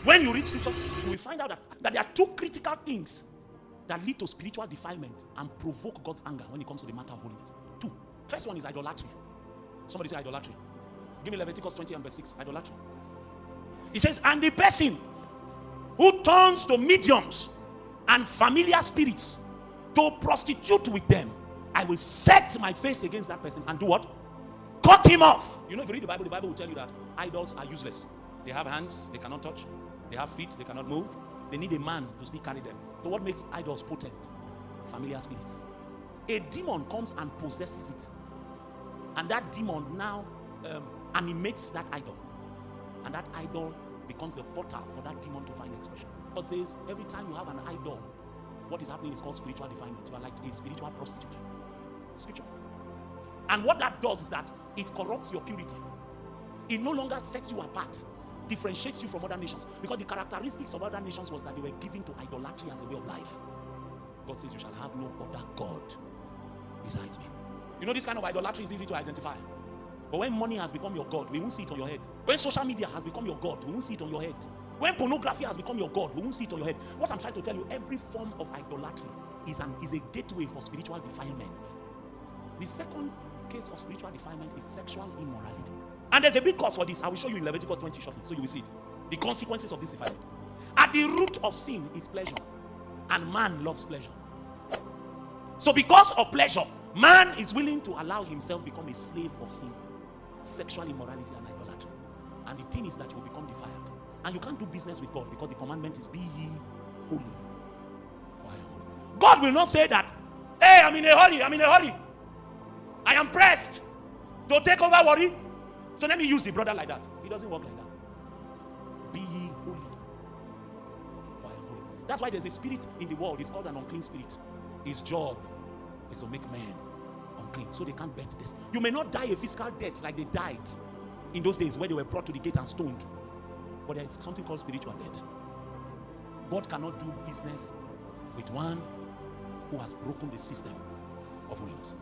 When you read scriptures, you will find out that there are two critical things that lead to spiritual defilement and provoke God's anger when it comes to the matter of holiness. Two. First one is idolatry. Somebody say idolatry. Give me Leviticus 20 and verse 6. Idolatry. He says, and the person who turns to mediums and familiar spirits to prostitute with them, I will set my face against that person and do what? Cut him off. You know, if you read the Bible will tell you that idols are useless. They have hands, they cannot touch. They have feet, they cannot move. They need a man to still carry them. So what makes idols potent? Familiar spirits. A demon comes and possesses it. And that demon now animates that idol. And that idol becomes the portal for that demon to find expression. God says, every time you have an idol, what is happening is called spiritual defilement. You are like a spiritual prostitute. Scripture. And what that does is that it corrupts your purity. It no longer sets you apart, differentiates you from other nations. Because the characteristics of other nations was that they were given to idolatry as a way of life. God says, you shall have no other God besides me. You know, this kind of idolatry is easy to identify. But when money has become your God, we won't see it on your head. When social media has become your God, we won't see it on your head. When pornography has become your God, we won't see it on your head. What I'm trying to tell you, every form of idolatry is a gateway for spiritual defilement. The second case of spiritual defilement is sexual immorality. And there's a big cause for this. I will show you in Leviticus 20 shortly, so you will see it. The consequences of this defilement. At the root of sin is pleasure. And man loves pleasure. So because of pleasure, man is willing to allow himself become a slave of sin. Sexual immorality and idolatry. And the thing is that you will become defiled. And you can't do business with God because the commandment is be ye holy, for I am holy. God will not say that, hey, I'm in a hurry. I am pressed to take over worry. So let me use the brother like that. It doesn't work like that. Be ye holy, for I am holy. That's why there's a spirit in the world. It's called an unclean spirit. His job is to make men unclean so they can't bend this. You may not die a physical death like they died in those days where they were brought to the gate and stoned. But there is something called spiritual death. God cannot do business with one who has broken the system of holiness.